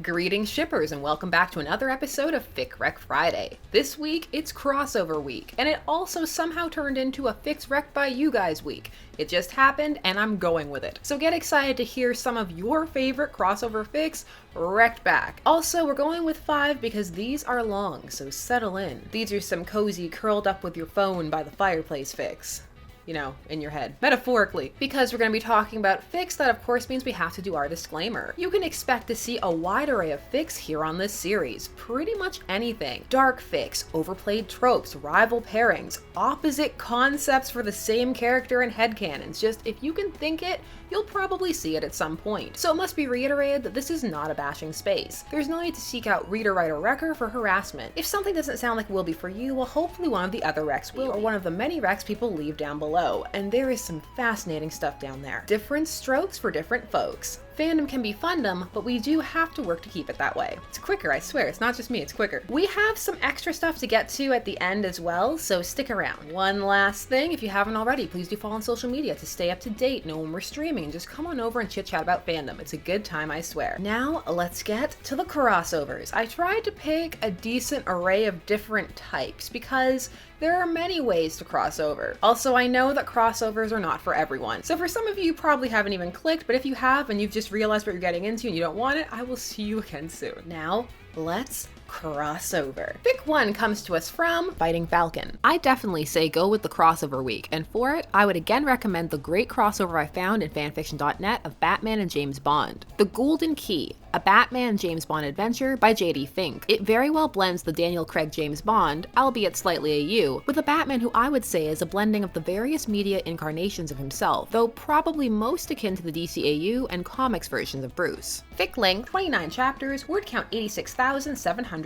Greetings shippers and welcome back to another episode of Fics Recced Friday. This week, it's crossover week, and it also somehow turned into a Fics Recced by you guys week. It just happened, and I'm going with it. So get excited to hear some of your favorite crossover fics wrecked back. Also, we're going with 5 because these are long, so settle in. These are some cozy, curled up with your phone by the fireplace fics. You know, in your head. Metaphorically. Because we're going to be talking about fics, that of course means we have to do our disclaimer. You can expect to see a wide array of fics here on this series. Pretty much anything. Dark fics, overplayed tropes, rival pairings, opposite concepts for the same character and headcanons. Just, if you can think it, you'll probably see it at some point. So it must be reiterated that this is not a bashing space. There's no need to seek out reader, writer, wrecker for harassment. If something doesn't sound like it will be for you, well hopefully one of the other recs will, or one of the many recs people leave down below. And there is some fascinating stuff down there. Different strokes for different folks. Fandom can be fundum, but we do have to work to keep it that way. It's quicker, I swear. It's not just me, it's quicker. We have some extra stuff to get to at the end as well, so stick around. One last thing, if you haven't already, please do follow on social media to stay up to date, know when we're streaming, and just come on over and chit chat about fandom. It's a good time, I swear. Now, let's get to the crossovers. I tried to pick a decent array of different types because there are many ways to cross over. Also, I know that crossovers are not for everyone. So for some of you probably haven't even clicked, but if you have and you've just realized what you're getting into and you don't want it, I will see you again soon. Now, let's crossover. Fic 1 comes to us from Fighting Falcon. I definitely say go with the crossover week, and for it, I would again recommend the great crossover I found in fanfiction.net of Batman and James Bond. The Golden Key, a Batman and James Bond adventure by J.D. Fink. It very well blends the Daniel Craig James Bond, albeit slightly AU, with a Batman who I would say is a blending of the various media incarnations of himself, though probably most akin to the DCAU and comics versions of Bruce. Fic length, 29 chapters, word count 86,734.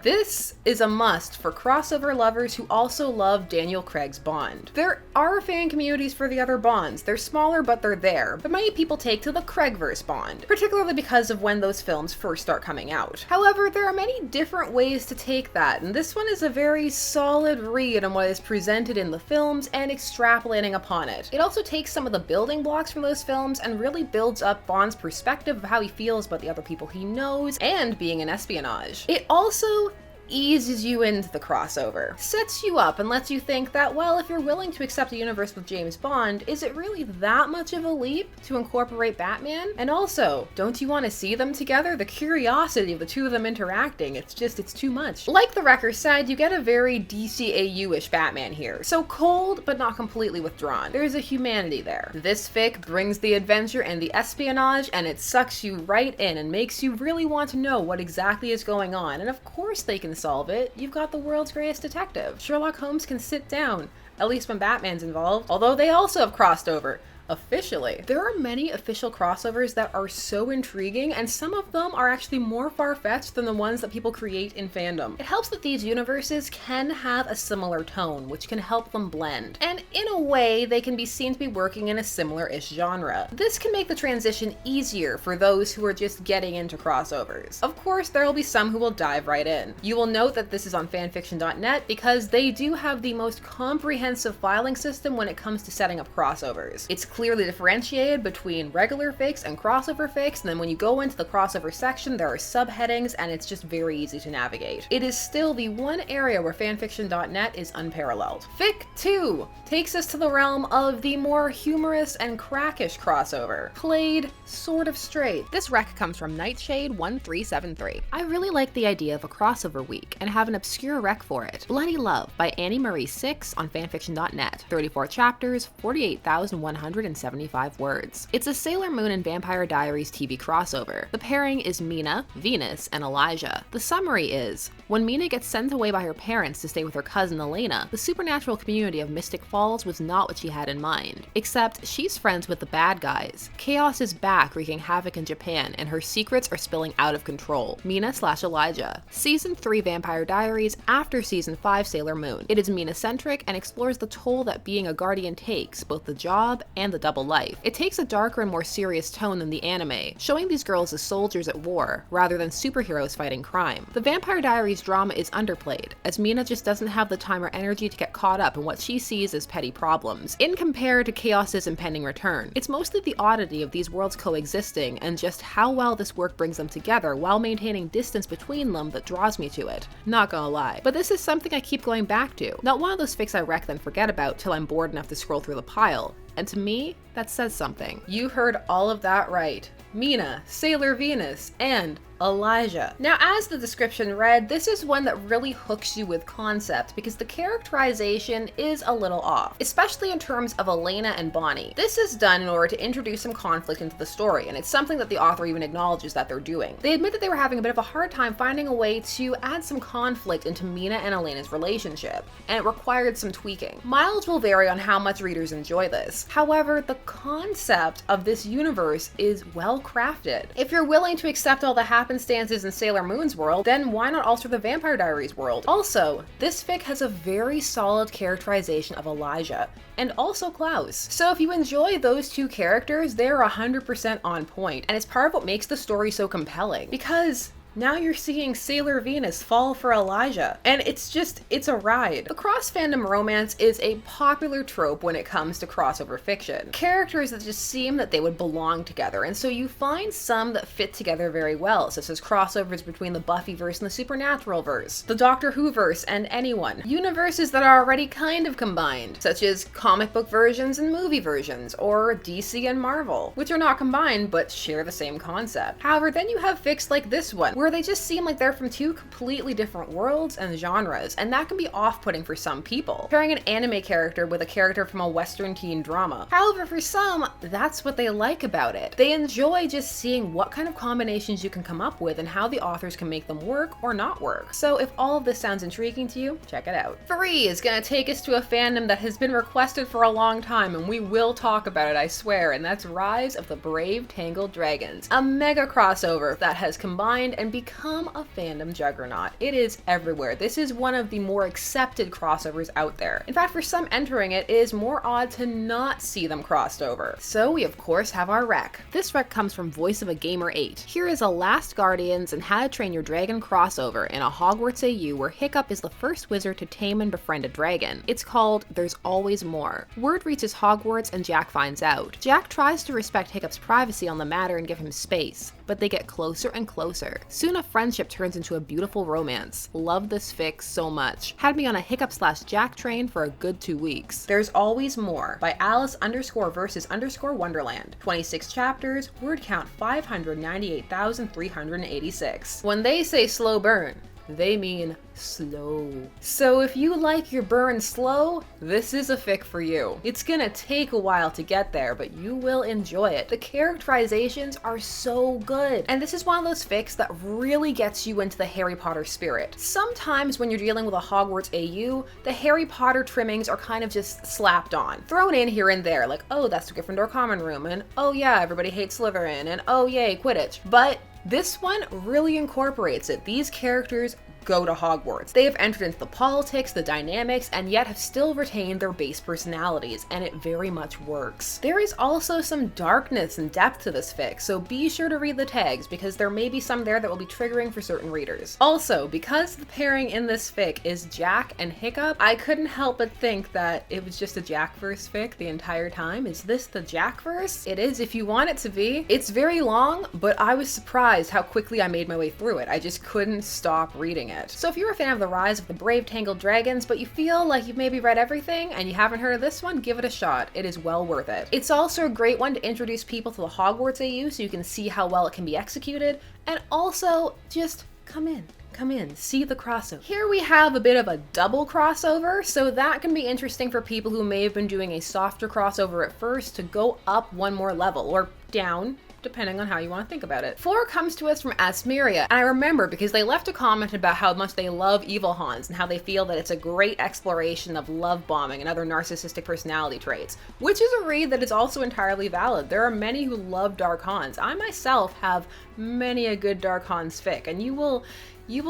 This is a must for crossover lovers who also love Daniel Craig's Bond. There are fan communities for the other Bonds. They're smaller, but they're there. But many people take to the Craigverse Bond, particularly because of when those films first start coming out. However, there are many different ways to take that, and this one is a very solid read on what is presented in the films and extrapolating upon it. It also takes some of the building blocks from those films and really builds up Bond's perspective of how he feels about the other people he knows and being in espionage. It also eases you into the crossover, sets you up and lets you think that, well, if you're willing to accept a universe with James Bond, is it really that much of a leap to incorporate Batman? And also, don't you want to see them together? The curiosity of the two of them interacting, it's too much. Like the Wrecker said, you get a very DCAU-ish Batman here. So cold, but not completely withdrawn. There's a humanity there. This fic brings the adventure and the espionage, and it sucks you right in and makes you really want to know what exactly is going on. And of course they can solve it. You've got the world's greatest detective. Sherlock Holmes can sit down, at least when Batman's involved, although they also have crossed over. Officially. There are many official crossovers that are so intriguing, and some of them are actually more far-fetched than the ones that people create in fandom. It helps that these universes can have a similar tone, which can help them blend. And in a way, they can be seen to be working in a similar-ish genre. This can make the transition easier for those who are just getting into crossovers. Of course, there will be some who will dive right in. You will note that this is on fanfiction.net because they do have the most comprehensive filing system when it comes to setting up crossovers. It's clearly differentiated between regular fics and crossover fics, and then when you go into the crossover section, there are subheadings, and it's just very easy to navigate. It is still the one area where fanfiction.net is unparalleled. Fic 2 takes us to the realm of the more humorous and crackish crossover, played sort of straight. This rec comes from Nightshade1373. I really like the idea of a crossover week and have an obscure rec for it. Bloody Love by Annie Marie 6 on fanfiction.net. 34 chapters, 48,175 words. It's a Sailor Moon and Vampire Diaries TV crossover. The pairing is Mina, Venus, and Elijah. The summary is, when Mina gets sent away by her parents to stay with her cousin Elena, the supernatural community of Mystic Falls was not what she had in mind. Except, she's friends with the bad guys. Chaos is back wreaking havoc in Japan, and her secrets are spilling out of control. Mina/Elijah. Season 3 Vampire Diaries after Season 5 Sailor Moon. It is Mina-centric and explores the toll that being a guardian takes, both the job and the double life. It takes a darker and more serious tone than the anime, showing these girls as soldiers at war, rather than superheroes fighting crime. The Vampire Diaries drama is underplayed, as Mina just doesn't have the time or energy to get caught up in what she sees as petty problems, in compared to Chaos's impending return. It's mostly the oddity of these worlds coexisting and just how well this work brings them together while maintaining distance between them that draws me to it. Not gonna lie. But this is something I keep going back to. Not one of those fics I wreck then forget about till I'm bored enough to scroll through the pile. And to me, that says something. You heard all of that right. Mina, Sailor Venus, and Elijah. Now, as the description read, this is one that really hooks you with concept because the characterization is a little off, especially in terms of Elena and Bonnie. This is done in order to introduce some conflict into the story, and it's something that the author even acknowledges that they're doing. They admit that they were having a bit of a hard time finding a way to add some conflict into Mina and Elena's relationship, and it required some tweaking. Mileage will vary on how much readers enjoy this. However, the concept of this universe is well crafted. If you're willing to accept all the happenstances in Sailor Moon's world, then why not alter the Vampire Diaries world? Also, this fic has a very solid characterization of Elijah, and also Klaus. So if you enjoy those two characters, they're 100% on point, and it's part of what makes the story so compelling, because now you're seeing Sailor Venus fall for Elijah, and it's a ride. The cross-fandom romance is a popular trope when it comes to crossover fiction. Characters that just seem that they would belong together, and so you find some that fit together very well, such as crossovers between the Buffyverse and the Supernatural verse, the Doctor Who verse and anyone. Universes that are already kind of combined, such as comic book versions and movie versions, or DC and Marvel, which are not combined but share the same concept. However, then you have fics like this one, where they just seem like they're from two completely different worlds and genres, and that can be off-putting for some people, pairing an anime character with a character from a Western teen drama. However, for some, that's what they like about it. They enjoy just seeing what kind of combinations you can come up with and how the authors can make them work or not work. So if all of this sounds intriguing to you, check it out. 3 is gonna take us to a fandom that has been requested for a long time, and we will talk about it, I swear, and that's Rise of the Brave Tangle Dragons, a mega crossover that has combined and become a fandom juggernaut. It is everywhere. This is one of the more accepted crossovers out there. In fact, for some entering it, it is more odd to not see them crossed over. So we of course have our rec. This rec comes from Voice of a Gamer 8. Here is a Last Guardians and How to Train Your Dragon crossover in a Hogwarts AU where Hiccup is the first wizard to tame and befriend a dragon. It's called There's Always More. Word reaches Hogwarts and Jack finds out. Jack tries to respect Hiccup's privacy on the matter and give him space, but they get closer and closer. Soon a friendship turns into a beautiful romance. Love this fic so much. Had me on a Hiccup/Jack train for a good 2 weeks. There's Always More by Alice_vs_Wonderland. 26 chapters, word count 598,386. When they say slow burn, they mean slow. So if you like your burn slow, this is a fic for you. It's gonna take a while to get there, but you will enjoy it. The characterizations are so good, and this is one of those fics that really gets you into the Harry Potter spirit. Sometimes when you're dealing with a Hogwarts AU, the Harry Potter trimmings are kind of just slapped on, thrown in here and there, like, oh, that's the Gryffindor common room, and oh yeah, everybody hates Slytherin, and oh yay, Quidditch. But this one really incorporates it. These characters go to Hogwarts. They have entered into the politics, the dynamics, and yet have still retained their base personalities, and it very much works. There is also some darkness and depth to this fic, so be sure to read the tags because there may be some there that will be triggering for certain readers. Also, because the pairing in this fic is Jack and Hiccup, I couldn't help but think that it was just a Jackverse fic the entire time. Is this the Jackverse? It is if you want it to be. It's very long, but I was surprised how quickly I made my way through it. I just couldn't stop reading it. So if you're a fan of the Rise of the Brave Tangled Dragons, but you feel like you've maybe read everything and you haven't heard of this one, give it a shot. It is well worth it. It's also a great one to introduce people to the Hogwarts AU so you can see how well it can be executed, and also just come in, see the crossover. Here we have a bit of a double crossover, so that can be interesting for people who may have been doing a softer crossover at first to go up one more level, or down, depending on how you want to think about it. 4 comes to us from Asmeria, and I remember because they left a comment about how much they love Evil Hans and how they feel that it's a great exploration of love bombing and other narcissistic personality traits, which is a read that is also entirely valid. There are many who love Dark Hans. I myself have many a good Dark Hans fic, and you will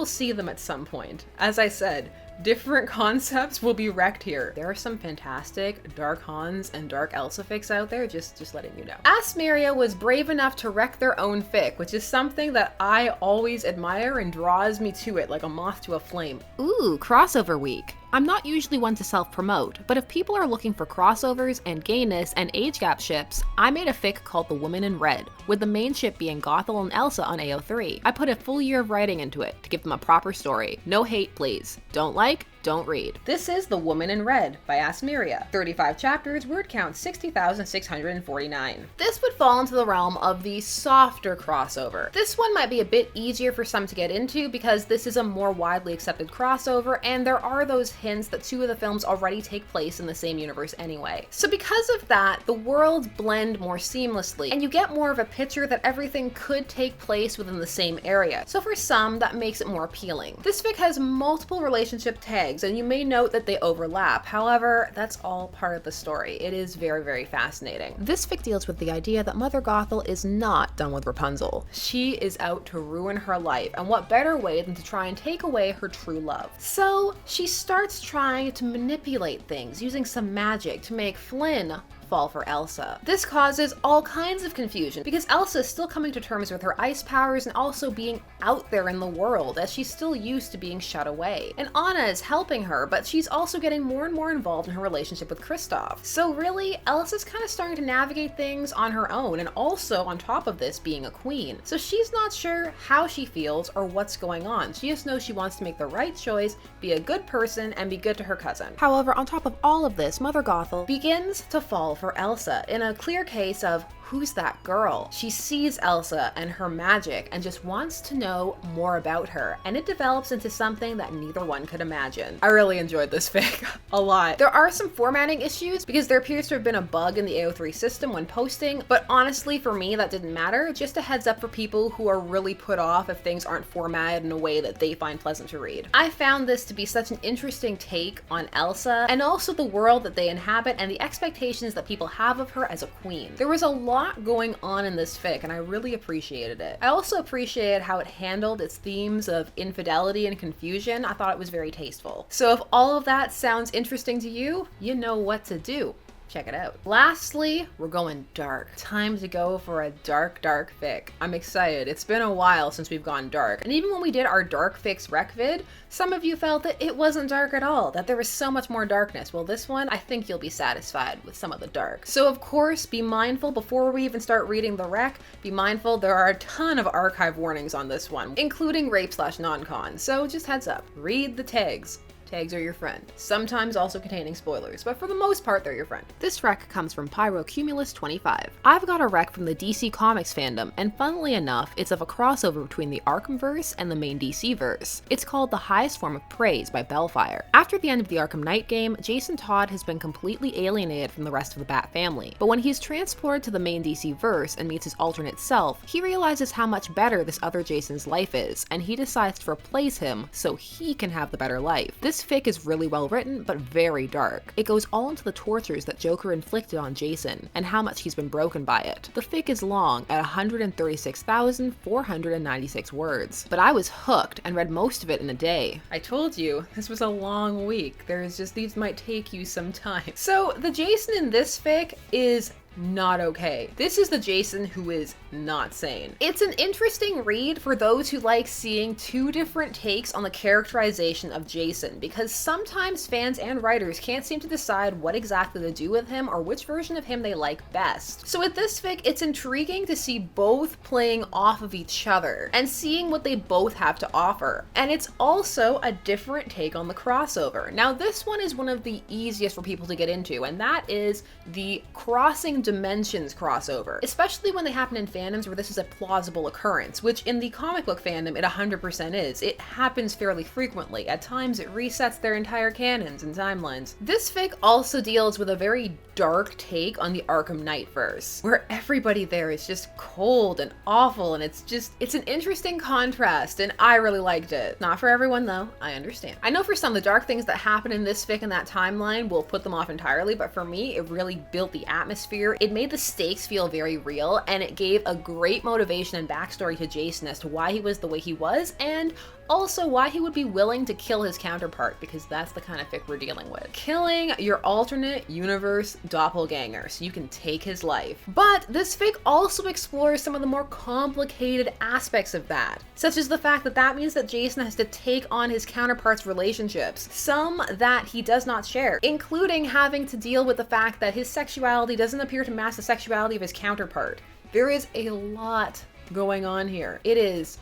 see them at some point. As I said, different concepts will be wrecked here. There are some fantastic Dark Hans and Dark Elsa fics out there, just letting you know. Asmeria was brave enough to wreck their own fic, which is something that I always admire and draws me to it like a moth to a flame. Ooh, crossover week. I'm not usually one to self-promote, but if people are looking for crossovers and gayness and age gap ships, I made a fic called The Woman in Red, with the main ship being Gothel and Elsa on AO3. I put a full year of writing into it to give them a proper story. No hate, please. Don't like, don't read. This is The Woman in Red by Asmeria. 35 chapters, word count 60,649. This would fall into the realm of the softer crossover. This one might be a bit easier for some to get into because this is a more widely accepted crossover, and there are those hints that two of the films already take place in the same universe anyway. So because of that, the worlds blend more seamlessly, and you get more of a picture that everything could take place within the same area. So for some, that makes it more appealing. This fic has multiple relationship tags, and you may note that they overlap. However, that's all part of the story. It is very, very fascinating. This fic deals with the idea that Mother Gothel is not done with Rapunzel. She is out to ruin her life, and what better way than to try and take away her true love. So she starts trying to manipulate things using some magic to make Flynn fall for Elsa. This causes all kinds of confusion because Elsa is still coming to terms with her ice powers and also being out there in the world, as she's still used to being shut away. And Anna is helping her, but she's also getting more and more involved in her relationship with Kristoff. So really, Elsa's kind of starting to navigate things on her own, and also on top of this being a queen. So she's not sure how she feels or what's going on. She just knows she wants to make the right choice, be a good person, and be good to her cousin. However, on top of all of this, Mother Gothel begins to fall for Elsa in a clear case of who's that girl? She sees Elsa and her magic and just wants to know more about her, and it develops into something that neither one could imagine. I really enjoyed this fic a lot. There are some formatting issues because there appears to have been a bug in the AO3 system when posting, but honestly for me that didn't matter. Just a heads up for people who are really put off if things aren't formatted in a way that they find pleasant to read. I found this to be such an interesting take on Elsa and also the world that they inhabit and the expectations that people have of her as a queen. There was a lot going on in this fic and I really appreciated it. I also appreciated how it handled its themes of infidelity and confusion. I thought it was very tasteful. So if all of that sounds interesting to you, you know what to do. Check it out. Lastly, we're going dark. Time to go for a dark fic. I'm excited. It's been a while since we've gone dark. And even when we did our dark Fics Recced vid, some of you felt that it wasn't dark at all, that there was so much more darkness. Well, this one, I think you'll be satisfied with some of the dark. So of course, be mindful before we even start reading the rec, be mindful there are a ton of archive warnings on this one, including rape/non-con. So just heads up, read the tags. Tags are your friend, sometimes also containing spoilers, but for the most part, they're your friend. This rec comes from Pyrocumulus25. I've got a rec from the DC Comics fandom, and funnily enough, it's of a crossover between the Arkhamverse and the main DC verse. It's called The Highest Form of Praise by Bellfire. After the end of the Arkham Knight game, Jason Todd has been completely alienated from the rest of the Bat family, but when he's transported to the main DC verse and meets his alternate self, he realizes how much better this other Jason's life is, and he decides to replace him so he can have the better life. This fic is really well written, but very dark. It goes all into the tortures that Joker inflicted on Jason, and how much he's been broken by it. The fic is long at 136,496 words, but I was hooked and read most of it in a day. I told you, this was a long week. These might take you some time. So the Jason in this fic is not okay. This is the Jason who is not sane. It's an interesting read for those who like seeing two different takes on the characterization of Jason, because sometimes fans and writers can't seem to decide what exactly to do with him or which version of him they like best. So with this fic, it's intriguing to see both playing off of each other and seeing what they both have to offer. And it's also a different take on the crossover. Now this one is one of the easiest for people to get into, and that is the crossing dimensions crossover, especially when they happen in fandoms where this is a plausible occurrence, which in the comic book fandom it 100% is. It happens fairly frequently. At times it resets their entire canons and timelines. This fic also deals with a very dark take on the Arkham Knight verse, where everybody there is just cold and awful, and it's an interesting contrast, and I really liked it. Not for everyone though, I understand. I know for some the dark things that happen in this fic and that timeline will put them off entirely, but for me it really built the atmosphere. It made the stakes feel very real, and it gave a great motivation and backstory to Jason as to why he was the way he was, and also why he would be willing to kill his counterpart, because that's the kind of fic we're dealing with. Killing your alternate universe doppelganger so you can take his life. But this fic also explores some of the more complicated aspects of that, such as the fact that that means that Jason has to take on his counterpart's relationships, some that he does not share, including having to deal with the fact that his sexuality doesn't appear to match the sexuality of his counterpart. There is a lot going on here. It is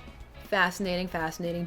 fascinating,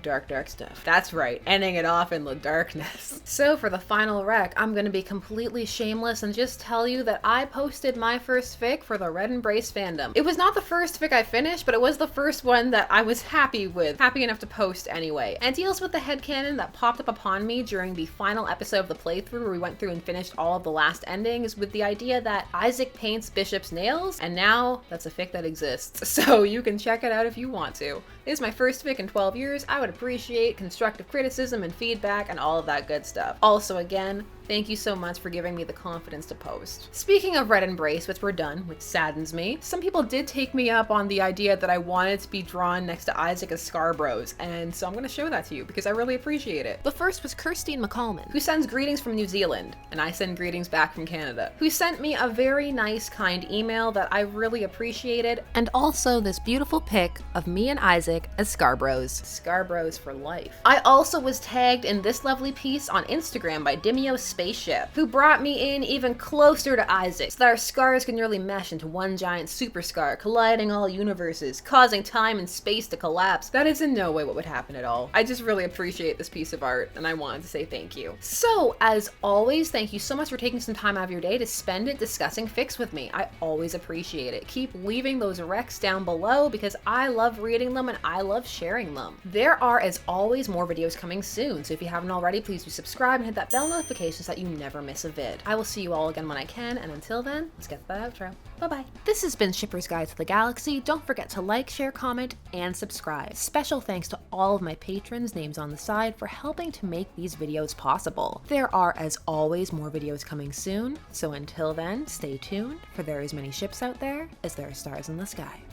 dark stuff. That's right, ending it off in the darkness. So for the final rec, I'm gonna be completely shameless and just tell you that I posted my first fic for the Red Embrace fandom. It was not the first fic I finished, but it was the first one that I was happy enough to post anyway. And deals with the headcanon that popped up upon me during the final episode of the playthrough, where we went through and finished all of the last endings with the idea that Isaac paints Bishop's nails, and now that's a fic that exists. So you can check it out if you want to. It is my first fic in 12 years. I would appreciate constructive criticism and feedback and all of that good stuff. Also, again, thank you so much for giving me the confidence to post. Speaking of Red Embrace, which we're done, which saddens me, some people did take me up on the idea that I wanted to be drawn next to Isaac as Scarbros, and so I'm gonna show that to you because I really appreciate it. The first was Kirstine McCallman, who sends greetings from New Zealand, and I send greetings back from Canada, who sent me a very nice, kind email that I really appreciated, and also this beautiful pic of me and Isaac as Scarbros. Scarbros for life. I also was tagged in this lovely piece on Instagram by Dimio Spaceship, who brought me in even closer to Isaac, so that our scars can nearly mesh into one giant super scar, colliding all universes, causing time and space to collapse. That is in no way what would happen at all. I just really appreciate this piece of art, and I wanted to say thank you. So, as always, thank you so much for taking some time out of your day to spend it discussing fics with me. I always appreciate it. Keep leaving those recs down below because I love reading them and I love sharing them. There are, as always, more videos coming soon, so if you haven't already, please do subscribe and hit that bell notification so that you never miss a vid. I will see you all again when I can, and until then, let's get to that outro. Bye-bye. This has been Shipper's Guide to the Galaxy. Don't forget to like, share, comment, and subscribe. Special thanks to all of my patrons, names on the side, for helping to make these videos possible. There are, as always, more videos coming soon, so until then, stay tuned, for there are as many ships out there as there are stars in the sky.